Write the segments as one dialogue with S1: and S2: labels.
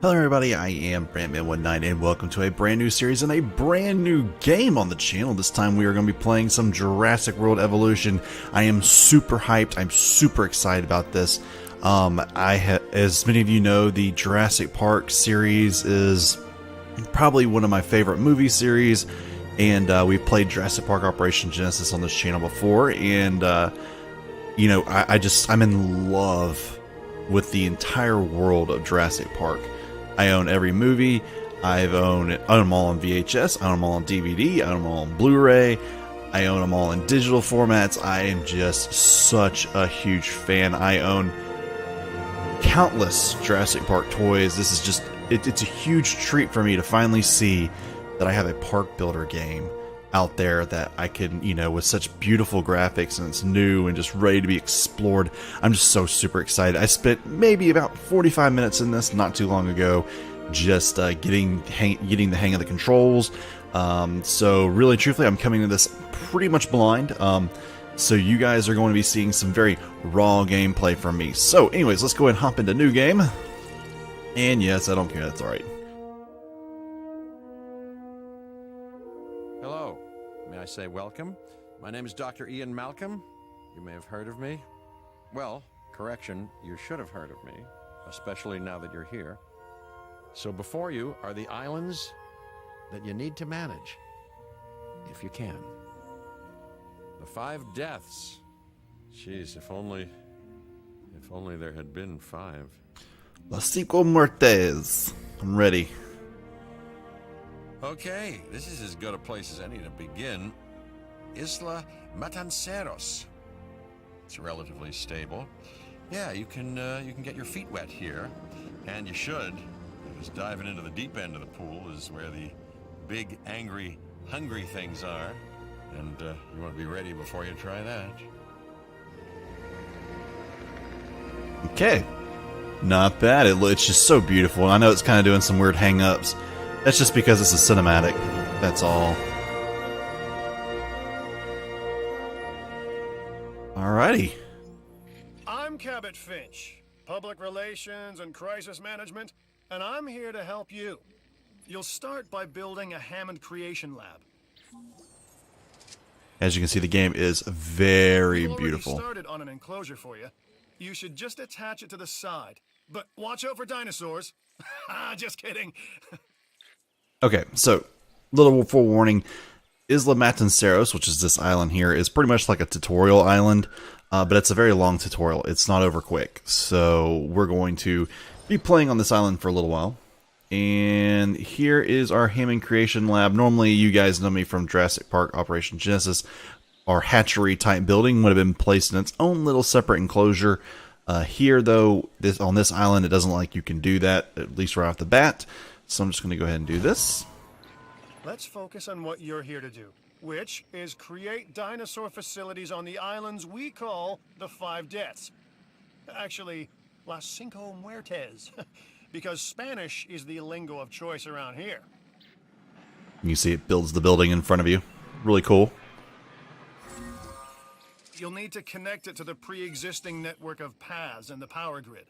S1: Hello everybody, I am Brandman19 and welcome to a brand new series and a brand new game on the channel. This time we are going to be playing some Jurassic World Evolution. I am super hyped, I'm super excited about this. As many of you know, the Jurassic Park series is probably one of my favorite movie series, and we've played Jurassic Park Operation Genesis on this channel before, and you know, I'm in love with the entire world of Jurassic Park. I own every movie. I own them all on VHS. I own them all on DVD. I own them all on Blu-ray. I own them all in digital formats. I am just such a huge fan. I own countless Jurassic Park toys. This is just, it's a huge treat for me to finally see that I have a park builder game out there that I can, you know, with such beautiful graphics, and it's new and just ready to be explored. I'm just so super excited. I spent maybe about 45 minutes in this not too long ago, just getting the hang of the controls. So really, truthfully, I'm coming to this pretty much blind. So you guys are going to be seeing some very raw gameplay from me. So anyways, let's go ahead and hop into new game. And yes, I don't care. That's all right.
S2: Hello. May I say welcome? My name is Dr. Ian Malcolm. You may have heard of me. Well, correction, you should have heard of me, especially now that you're here. So before you are the islands that you need to manage, if you can. The 5 deaths. Jeez, if only there had been 5.
S1: Las Cinco Muertes. I'm ready.
S2: Okay, this is as good a place as any to begin. Isla Matanceros. It's relatively stable. Yeah, you can get your feet wet here, and you should, because diving into the deep end of the pool is where the big, angry, hungry things are, and you want to be ready before you try that.
S1: Okay, not bad. It's just so beautiful. I know it's kind of doing some weird hang-ups. That's just because it's a cinematic. That's all. Alrighty.
S3: I'm Cabot Finch, Public Relations and Crisis Management, and I'm here to help you. You'll start by building a Hammond creation lab.
S1: As you can see, the game is very beautiful.
S3: We've already started on an enclosure for you. You should just attach it to the side. But watch out for dinosaurs. Just kidding.
S1: Okay, so, little forewarning. Isla Matanceros, which is this island here, is pretty much like a tutorial island, but it's a very long tutorial. It's not over quick, so we're going to be playing on this island for a little while. And here is our Hammond Creation Lab. Normally, you guys know me from Jurassic Park Operation Genesis. Our hatchery-type building would have been placed in its own little separate enclosure. Here, though, on this island, it doesn't look like you can do that, at least right off the bat. So I'm just going to go ahead and do this.
S3: Let's focus on what you're here to do, which is create dinosaur facilities on the islands we call the 5 deaths. Actually, Las Cinco Muertes, because Spanish is the lingo of choice around here.
S1: You see it builds the building in front of you. Really cool.
S3: You'll need to connect it to the pre-existing network of paths and the power grid.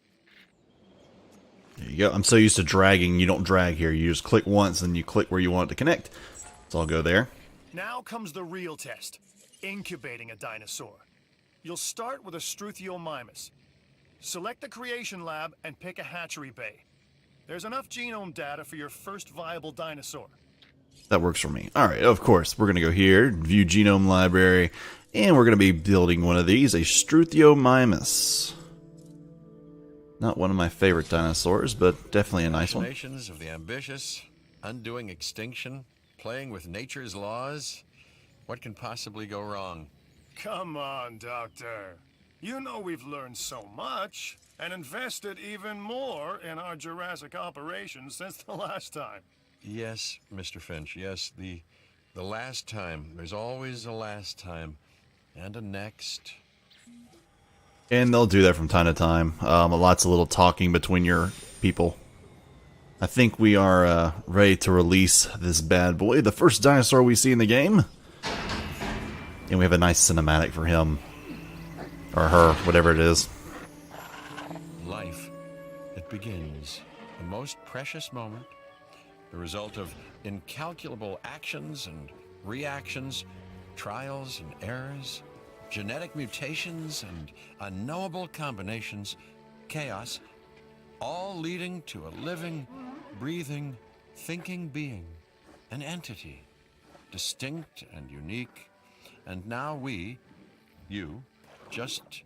S1: There you go. I'm so used to dragging. You don't drag here. You just click once and you click where you want it to connect. So I'll go there.
S3: Now comes the real test, incubating a dinosaur. You'll start with a Struthiomimus. Select the creation lab and pick a hatchery bay. There's enough genome data for your first viable dinosaur.
S1: That works for me. All right, of course. We're going to go here, view genome library, and we're going to be building one of these, a Struthiomimus. Not one of my favorite dinosaurs, but definitely a nice one.
S2: Nations of the ambitious, undoing extinction, playing with nature's laws. What can possibly go wrong?
S3: Come on, Doctor. You know we've learned so much and invested even more in our Jurassic operations since the last time.
S2: Yes, Mr. Finch, yes, the last time. There's always a last time. And a next.
S1: And they'll do that from time to time. Lots of little talking between your people. I think we are ready to release this bad boy. The first dinosaur we see in the game. And we have a nice cinematic for him. Or her, whatever it is.
S2: Life, it begins the most precious moment, the result of incalculable actions and reactions, trials and errors, genetic mutations and unknowable combinations, chaos, all leading to a living, breathing, thinking being, an entity, distinct and unique, and now we, you, just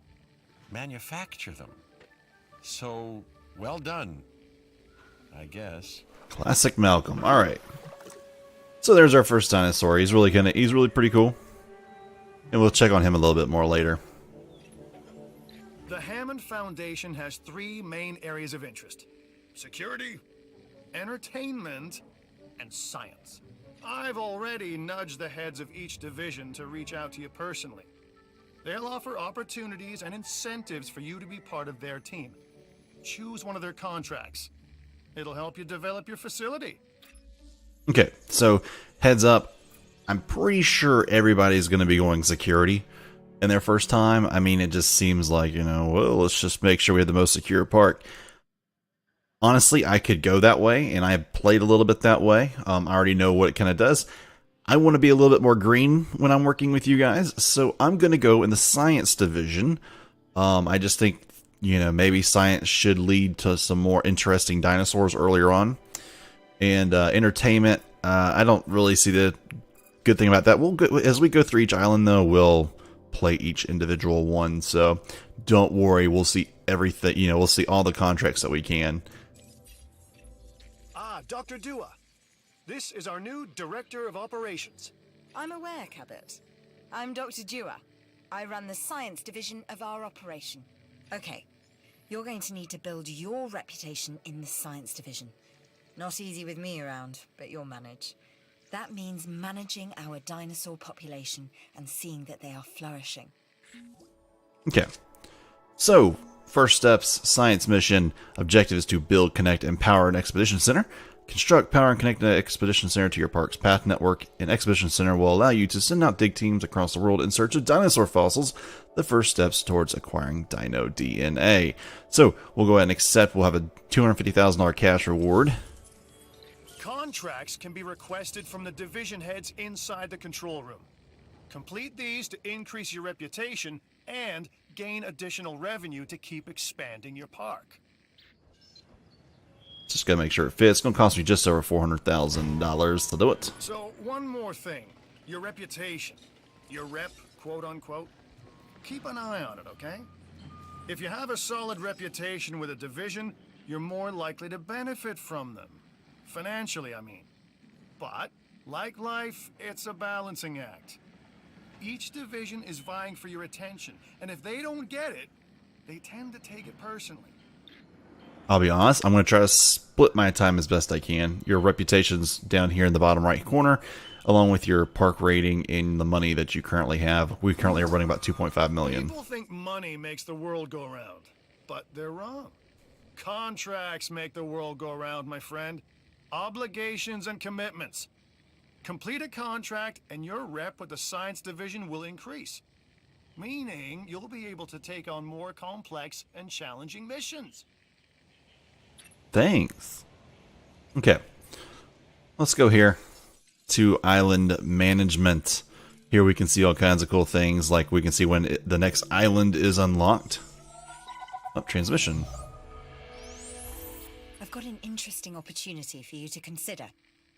S2: manufacture them. So, well done, I guess.
S1: Classic Malcolm. All right. So there's our first dinosaur. He's really pretty cool. And we'll check on him a little bit more later.
S3: The Hammond Foundation has 3 main areas of interest: security, entertainment, and science. I've already nudged the heads of each division to reach out to you personally. They'll offer opportunities and incentives for you to be part of their team. Choose one of their contracts. It'll help you develop your facility.
S1: Okay, so heads up. I'm pretty sure everybody's going to be going security in their first time. I mean, it just seems like, well, let's just make sure we have the most secure park. Honestly, I could go that way, and I played a little bit that way. I already know what it kind of does. I want to be a little bit more green when I'm working with you guys, so I'm going to go in the science division. I just think, maybe science should lead to some more interesting dinosaurs earlier on. And entertainment, I don't really see the good thing about that. We'll go, as we go through each island, though, we'll play each individual one, so don't worry. We'll see everything. We'll see all the contracts that we can.
S3: Dr. Dua. This is our new Director of Operations.
S4: I'm aware, Cabot. I'm Dr. Dua. I run the science division of our operation. Okay, you're going to need to build your reputation in the science division. Not easy with me around, but you'll manage. That means managing our dinosaur population and seeing that they are flourishing.
S1: Okay. So, first steps, science mission. Objective is to build, connect, and power an expedition center. Construct, power, and connect an expedition center to your park's path network. An expedition center will allow you to send out dig teams across the world in search of dinosaur fossils. The first steps towards acquiring dino DNA. So, we'll go ahead and accept. We'll have a $250,000 cash reward.
S3: Contracts can be requested from the division heads inside the control room. Complete these to increase your reputation and gain additional revenue to keep expanding your park.
S1: Just gotta make sure it fits. It's gonna cost me just over $400,000 to do it.
S3: So, one more thing. Your reputation. Your rep, quote unquote. Keep an eye on it, okay? If you have a solid reputation with a division, you're more likely to benefit from them. Financially, I mean. But, like life, it's a balancing act. Each division is vying for your attention, and if they don't get it, they tend to take it personally.
S1: I'll be honest, I'm going to try to split my time as best I can. Your reputation's down here in the bottom right corner, along with your park rating and the money that you currently have. We currently are running about $2.5 million.
S3: People think money makes the world go round, but they're wrong. Contracts make the world go round, my friend. Obligations and commitments. Complete a contract and your rep with the science division will increase. Meaning you'll be able to take on more complex and challenging missions.
S1: Thanks. Okay. Let's go here to island management. Here we can see all kinds of cool things, like we can see when the next island is unlocked. Oh, transmission.
S4: I've got an interesting opportunity for you to consider.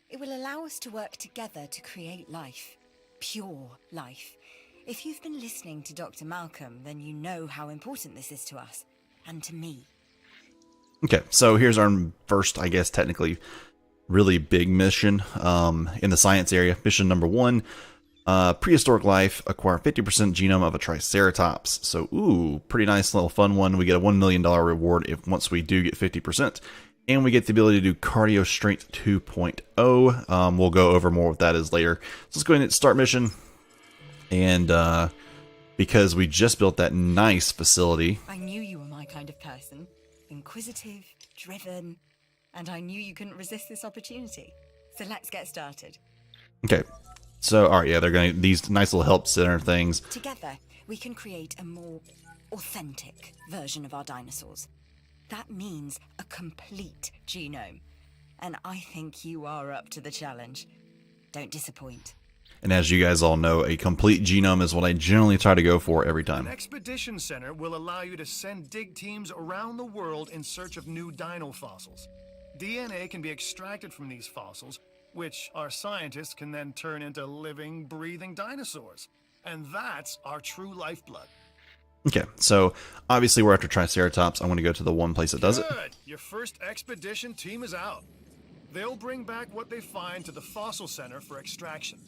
S4: It will allow us to work together to create life. Pure life. If you've been listening to Dr. Malcolm, then you know how important this is to us. And to me.
S1: Okay, so here's our first, I guess, technically really big mission in the science area. Mission number 1, prehistoric life, acquire 50% genome of a Triceratops. So, ooh, pretty nice little fun one. We get a $1 million reward once we do get 50%. And we get the ability to do cardio strength 2.0. We'll go over more with that as later. So let's go ahead and start mission. And because we just built that nice facility.
S4: I knew you were my kind of person. Inquisitive, driven, and I knew you couldn't resist this opportunity. So let's get started.
S1: Okay. So, all right, yeah, they're going to, these nice little help center things.
S4: Together, we can create a more authentic version of our dinosaurs. That means a complete genome. And I think you are up to the challenge. Don't disappoint.
S1: And as you guys all know, a complete genome is what I generally try to go for every
S3: An
S1: time.
S3: expedition center will allow you to send dig teams around the world in search of new dino fossils. DNA can be extracted from these fossils, which our scientists can then turn into living, breathing dinosaurs. And that's our true lifeblood.
S1: Okay, so obviously we're after Triceratops. I want to go to the one place that does it.
S3: Good. Your first expedition team is out. They'll bring back what they find to the fossil center for extraction.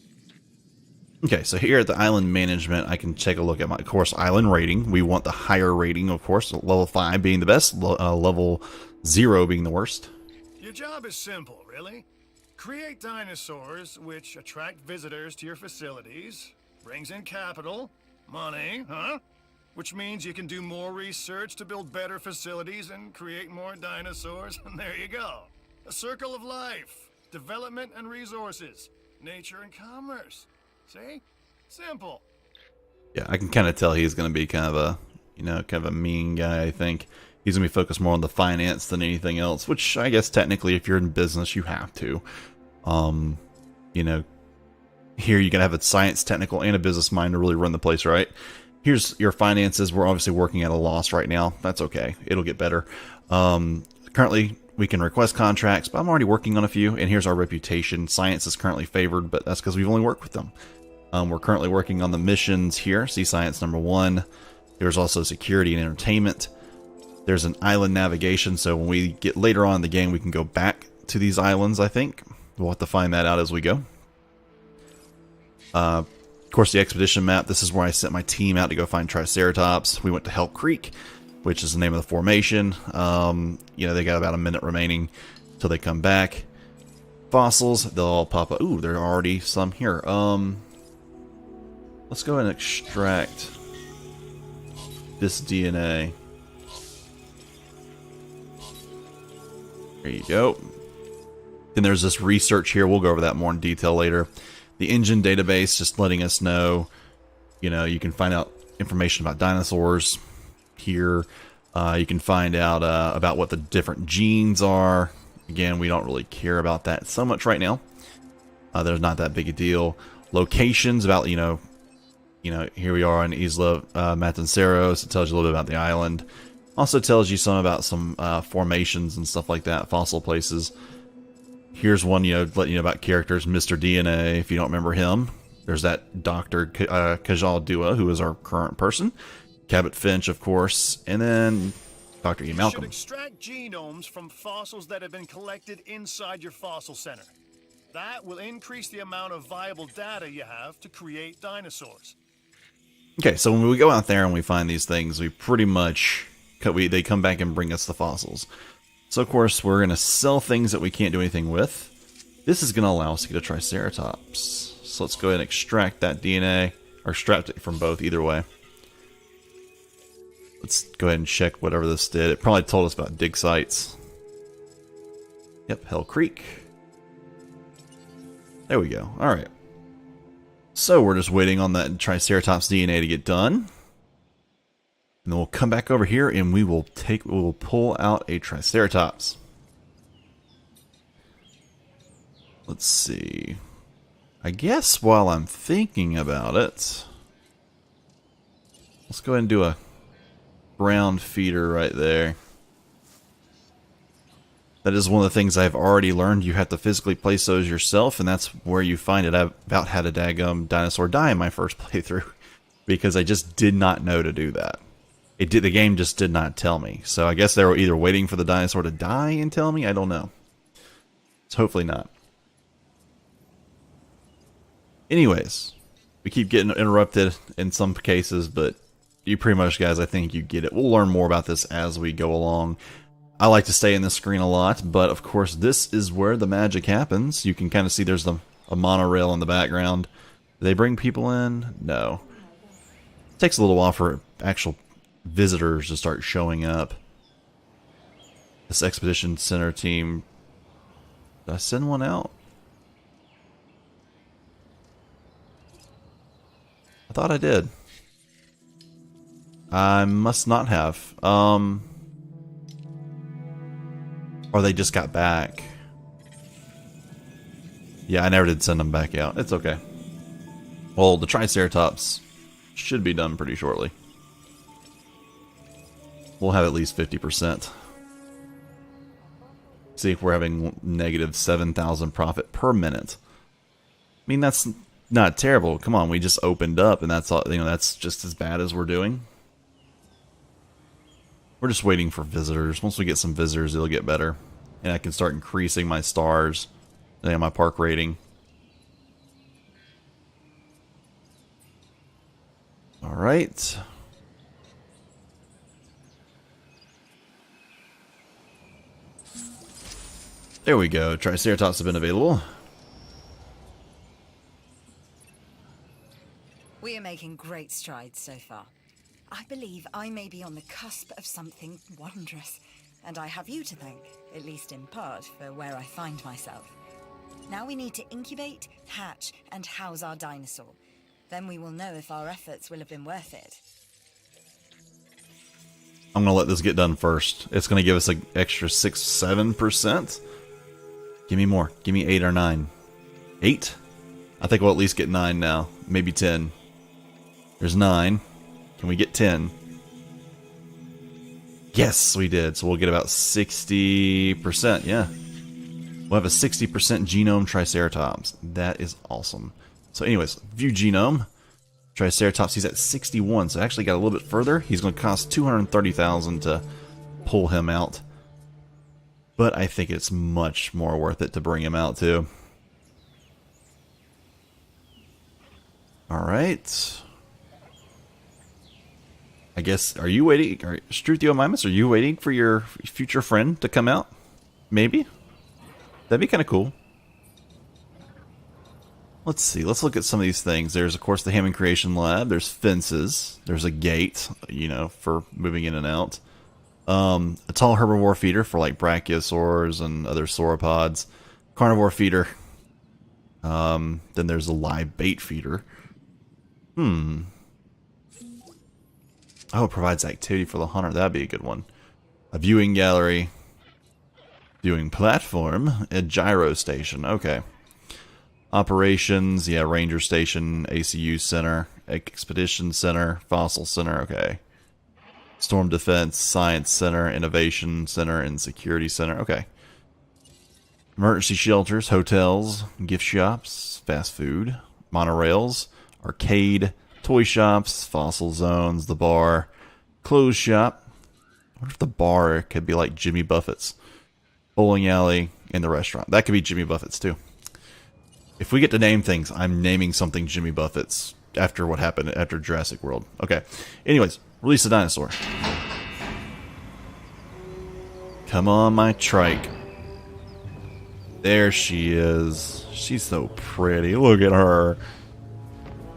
S1: Okay, so here at the island management, I can take a look at my, of course, island rating. We want the higher rating, of course, level 5 being the best, level 0 being the worst.
S3: Your job is simple, really. Create dinosaurs which attract visitors to your facilities, brings in capital, money, which means you can do more research to build better facilities and create more dinosaurs, and there you go. A circle of life, development and resources, nature and commerce. See? Simple.
S1: Yeah, I can kind of tell he's going to be kind of a, kind of a mean guy, I think. He's going to be focused more on the finance than anything else, which I guess technically if you're in business, you have to. Here you got to have a science, technical, and a business mind to really run the place, right? Here's your finances. We're obviously working at a loss right now. That's okay. It'll get better. Currently, we can request contracts, but I'm already working on a few. And here's our reputation. Science is currently favored, but that's because we've only worked with them. We're currently working on the missions here. See science number 1. There's also security and entertainment. There's an island navigation, so when we get later on in the game, we can go back to these islands, I think. We'll have to find that out as we go. Of course, the expedition map. This is where I sent my team out to go find Triceratops. We went to Hell Creek, which is the name of the formation. They got about a minute remaining till they come back. Fossils, they'll all pop up. Ooh, there are already some here. Let's go ahead and extract this DNA. There you go. Then there's this research here. We'll go over that more in detail later. The InGen database just letting us know, you can find out information about dinosaurs here. You can find out about what the different genes are. Again, we don't really care about that so much right now. There's not that big a deal. Locations about, here we are in Isla Matanceros. It tells you a little bit about the island. Also tells you some about some formations and stuff like that, fossil places. Here's one, letting you know about characters. Mr. DNA, if you don't remember him. There's that Dr. Kajal Dua, who is our current person. Cabot Finch, of course. And then Dr. E. Malcolm.
S3: You should extract genomes from fossils that have been collected inside your fossil center. That will increase the amount of viable data you have to create dinosaurs.
S1: Okay, so when we go out there and we find these things, we pretty much... they come back and bring us the fossils. So, of course, we're going to sell things that we can't do anything with. This is going to allow us to get a Triceratops. So let's go ahead and extract that DNA, or extract it from both, either way. Let's go ahead and check whatever this did. It probably told us about dig sites. Yep, Hell Creek. There we go. Alright. So we're just waiting on that Triceratops DNA to get done. And then we'll come back over here and we will pull out a Triceratops. Let's see. I guess while I'm thinking about it, let's go ahead and do a ground feeder right there. That is one of the things I've already learned. You have to physically place those yourself, and that's where you find it. I about had a daggum dinosaur die in my first playthrough because I just did not know to do that. The game just did not tell me. So I guess they were either waiting for the dinosaur to die and tell me. I don't know. So hopefully not. Anyways, we keep getting interrupted in some cases, but you pretty much, guys, I think you get it. We'll learn more about this as we go along. I like to stay in this screen a lot, but of course this is where the magic happens. You can kind of see there's a monorail in the background. Do they bring people in? No. It takes a little while for actual visitors to start showing up. This expedition center team, did I send one out? I thought I did. I must not have. Or they just got back. Yeah, I never did send them back out. It's okay. Well, the Triceratops should be done pretty shortly. We'll have at least 50%. See if we're having negative 7,000 profit per minute. I mean, that's not terrible. Come on, we just opened up, and that's all. You know, that's just as bad as we're doing. We're just waiting for visitors. Once we get some visitors, it'll get better, and I can start increasing my stars and my park rating. All right. There we go. Triceratops have been available.
S4: We are making great strides so far. I believe I may be on the cusp of something wondrous, and I have you to thank, at least in part, for where I find myself. Now we need to incubate, hatch, and house our dinosaur. Then we will know if our efforts will have been worth it.
S1: I'm going to let this get done first. It's going to give us an extra 6-7%. Give me more. Give me 8 or 9. 8? I think we'll at least get 9 now. Maybe 10. There's 9. Can we get 10? Yes, we did. So we'll get about 60%. Yeah. We'll have a 60% genome Triceratops. That is awesome. So anyways, view genome. Triceratops, he's at 61. So actually got a little bit further. He's going to cost 230,000 to pull him out. But I think it's much more worth it to bring him out too. Alright. I guess, are you waiting? Struthiomimus, are you waiting for your future friend to come out? Maybe? That'd be kind of cool. Let's see. Let's look at some of these things. There's, of course, the Hammond Creation Lab. There's fences. There's a gate, you know, for moving in and out. A tall herbivore feeder for like brachiosaurs and other sauropods. Carnivore feeder. Then there's a live bait feeder. Oh, it provides activity for the hunter. That'd be a good one. A viewing gallery. Viewing platform. A gyro station. Okay. Operations. Yeah, ranger station. ACU center. Expedition center. Fossil center. Okay. Storm Defense, Science Center, Innovation Center, and Security Center. Okay. Emergency shelters, hotels, gift shops, fast food, monorails, arcade, toy shops, fossil zones, the bar, clothes shop. I wonder if the bar could be like Jimmy Buffett's. Bowling alley, and the restaurant. That could be Jimmy Buffett's too. If we get to name things, I'm naming something Jimmy Buffett's after what happened after Jurassic World. Okay. Anyways. Release the dinosaur. Come on, my trike. There she is. She's so pretty. Look at her.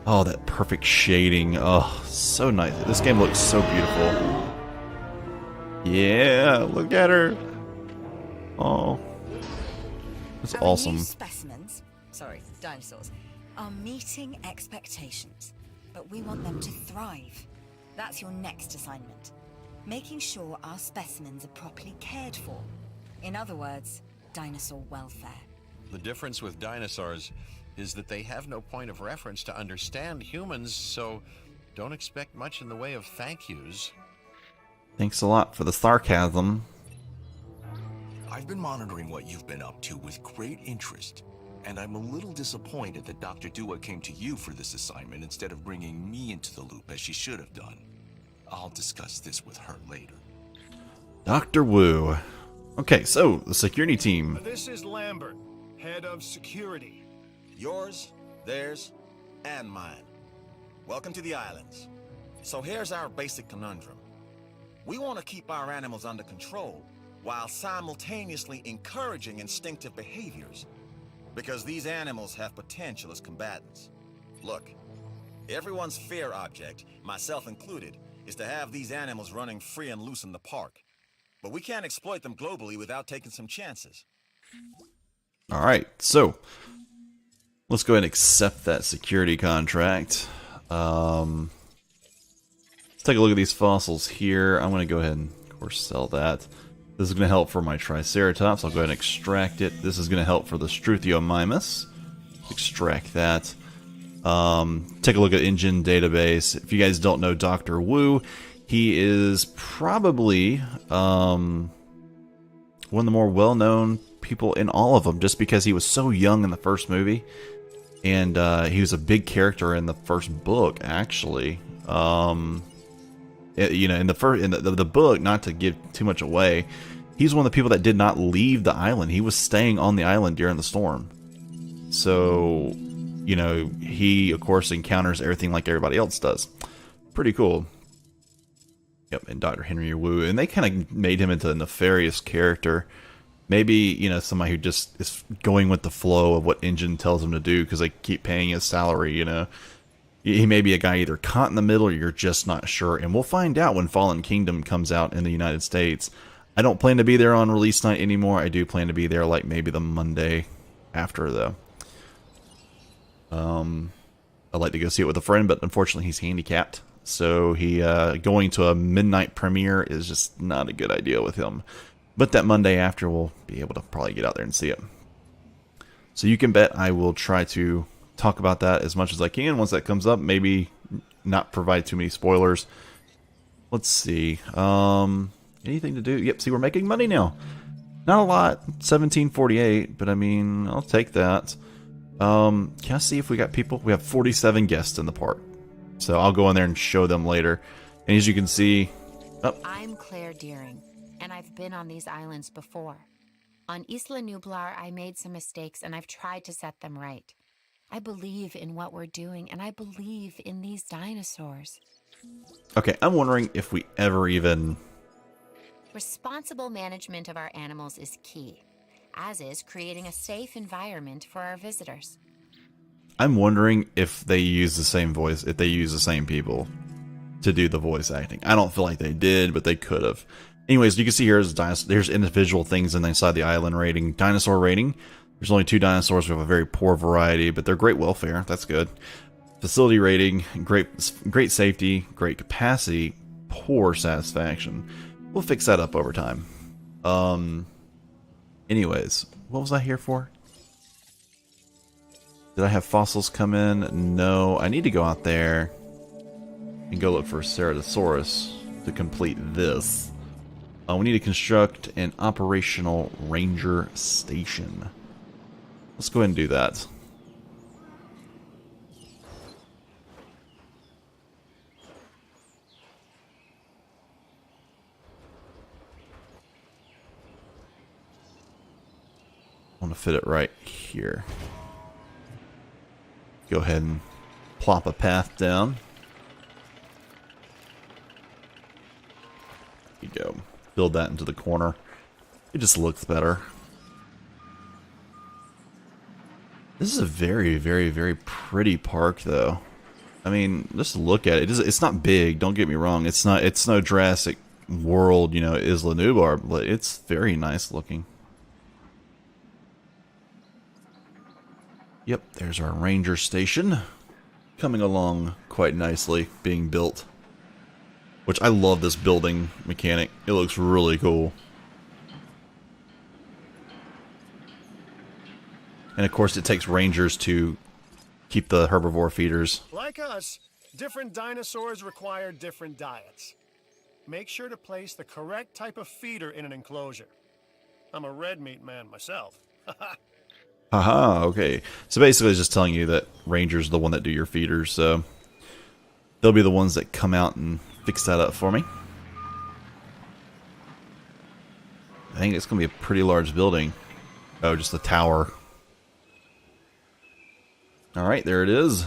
S1: Oh, that perfect shading. Oh, so nice. This game looks so beautiful. Yeah, look at her. Oh. That's awesome.
S4: New specimens, dinosaurs, are meeting expectations, but we want them to thrive. That's your next assignment. Making sure our specimens are properly cared for. In other words, dinosaur welfare.
S2: The difference with dinosaurs is that they have no point of reference to understand humans, so don't expect much in the way of thank yous.
S1: Thanks a lot for the sarcasm.
S5: I've been monitoring what you've been up to with great interest, and I'm a little disappointed that Dr. Dua came to you for this assignment instead of bringing me into the loop as she should have done. I'll discuss this with her later.
S1: Dr. Wu. Okay, so the security team.
S3: This is Lambert, head of security.
S6: Yours, theirs, and mine. Welcome to the islands. So here's our basic conundrum. We want to keep our animals under control while simultaneously encouraging instinctive behaviors, because these animals have potential as combatants. Look, everyone's fear object, myself included, is to have these animals running free and loose in the park. But we can't exploit them globally without taking some chances.
S1: Alright, so let's go ahead and accept that security contract. Let's take a look at these fossils here. I'm going to go ahead and, of course, sell that. This is going to help for my Triceratops. I'll go ahead and extract it. This is going to help for the Struthiomimus. Extract that. Take a look at InGen database. If you guys don't know Dr. Wu, he is probably one of the more well-known people in all of them, just because he was so young in the first movie, and he was a big character in the first book, actually. You know, in the book, not to give too much away, he's one of the people that did not leave the island. He was staying on the island during the storm. So, you know, he of course encounters everything like everybody else does. Pretty cool. Yep, and Dr. Henry Wu, and they kind of made him into a nefarious character. Maybe, you know, somebody who just is going with the flow of what InGen tells him to do because they keep paying his salary, you know. He may be a guy either caught in the middle or you're just not sure. And we'll find out when Fallen Kingdom comes out in the United States. I don't plan to be there on release night anymore. I do plan to be there like maybe the Monday after, though. I'd like to go see it with a friend, but unfortunately he's handicapped. So he going to a midnight premiere is just not a good idea with him. But that Monday after, we'll be able to probably get out there and see it. So you can bet I will try to talk about that as much as I can once that comes up. Maybe not provide too many spoilers. Let's see. Anything to do? Yep, see, we're making money now. Not a lot. 1748, but I mean, I'll take that. Can I see if we got people? We have 47 guests in the park. So I'll go in there and show them later. And as you can see... Oh.
S7: I'm Claire Deering, and I've been on these islands before. On Isla Nublar, I made some mistakes, and I've tried to set them right. I believe in what we're doing, and I believe in these dinosaurs.
S1: Okay, I'm wondering if we ever even...
S7: Responsible management of our animals is key, as is creating a safe environment for our visitors.
S1: I'm wondering if they use the same voice, if they use the same people to do the voice acting. I don't feel like they did, but they could have. Anyways, you can see here there's individual things inside the island rating. Dinosaur rating. There's only 2 dinosaurs. We have a very poor variety, but they're great welfare. That's good. Facility rating, great safety, great capacity, poor satisfaction. We'll fix that up over time. Anyways, what was I here for? Did I have fossils come in? No. I need to go out there and go look for Ceratosaurus to complete this. We need to construct an operational ranger station. Let's go ahead and do that. I want to fit it right here. Go ahead and plop a path down. There you go. Build that into the corner. It just looks better. This is a very, very, very pretty park, though. I mean, just look at it. It's not big. Don't get me wrong. It's no Jurassic World, you know, Isla Nublar, but it's very nice looking. Yep, there's our ranger station. Coming along quite nicely, being built. Which I love this building mechanic. It looks really cool. And of course it takes rangers to keep the herbivore feeders.
S3: Like us, different dinosaurs require different diets. Make sure to place the correct type of feeder in an enclosure. I'm a red meat man myself.
S1: Haha, okay. So basically it's just telling you that rangers are the one that do your feeders, so they'll be the ones that come out and fix that up for me. I think it's going to be a pretty large building. Oh, just a tower. Alright, there it is.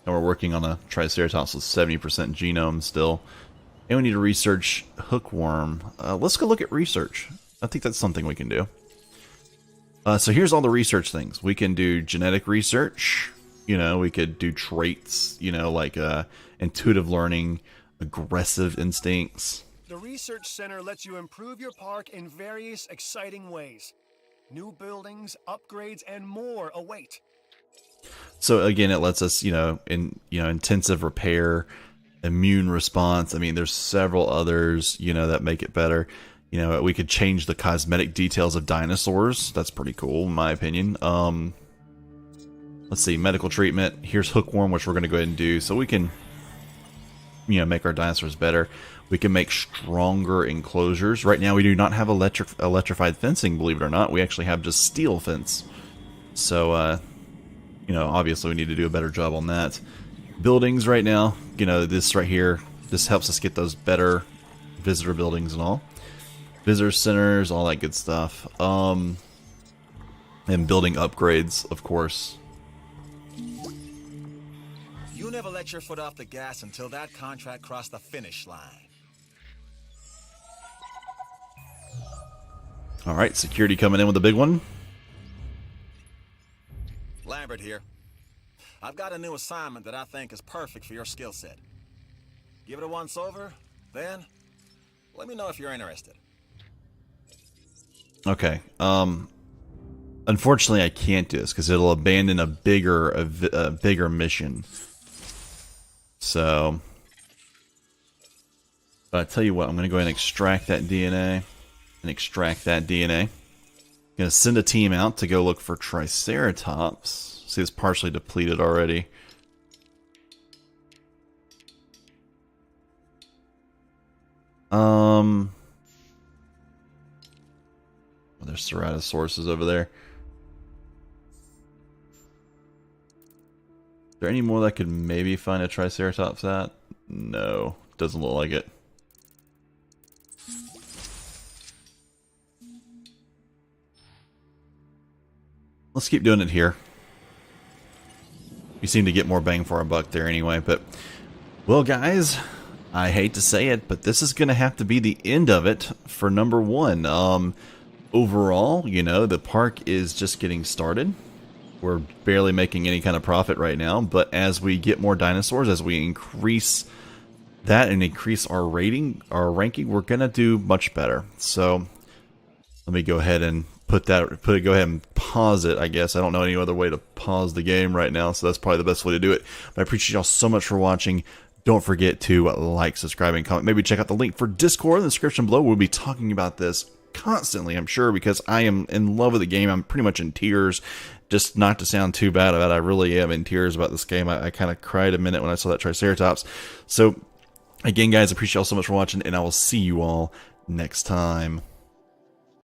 S1: And we're working on a Triceratops with 70% genome still. And we need to research hookworm. Let's go look at research. I think that's something we can do. So here's all the research things. We can do genetic research. You know, we could do traits, you know, like intuitive learning, aggressive instincts.
S3: The Research Center lets you improve your park in various exciting ways. New buildings, upgrades, and more await.
S1: So again, it lets us, intensive repair, immune response. I mean, there's several others, that make it better. You know, we could change the cosmetic details of dinosaurs. That's pretty cool, in my opinion. Let's see, medical treatment. Here's hookworm, which we're going to go ahead and do, so we can, you know, make our dinosaurs better. We can make stronger enclosures. Right now, we do not have electrified fencing, believe it or not. We actually have just steel fence. So, you know, obviously we need to do a better job on that. Buildings right now, you know, this right here, this helps us get those better visitor buildings and all. Visitor centers, all that good stuff. And building upgrades, of course.
S6: You never let your foot off the gas until that contract crossed the finish line.
S1: Alright, security coming in with a big one.
S6: Lambert here. I've got a new assignment that I think is perfect for your skill set. Give it a once over, then let me know if you're interested.
S1: Okay. Unfortunately, I can't do this because it'll abandon a bigger mission. So, but I tell you what, I'm going to go ahead and extract that DNA and extract that DNA. I'm going to send a team out to go look for Triceratops. See, it's partially depleted already. Well, there's Ceratosaurus over there. Is there any more that I could maybe find a Triceratops at? No, doesn't look like it. Let's keep doing it here. We seem to get more bang for our buck there anyway, but... Well, guys, I hate to say it, but this is going to have to be the end of it for number 1. Overall, you know, the park is just getting started. We're barely making any kind of profit right now, but as we get more dinosaurs, as we increase that and increase our ranking, we're going to do much better. So, let me go ahead and go ahead and pause it, I guess. I don't know any other way to pause the game right now, so that's probably the best way to do it. But I appreciate y'all so much for watching. Don't forget to like, subscribe, and comment. Maybe check out the link for Discord in the description below. We'll be talking about this constantly, I'm sure, because I am in love with the game. I'm pretty much in tears. Just not to sound too bad about it, I really am in tears about this game. I kind of cried a minute when I saw that Triceratops. So, again, guys, appreciate y'all so much for watching, and I will see you all next time.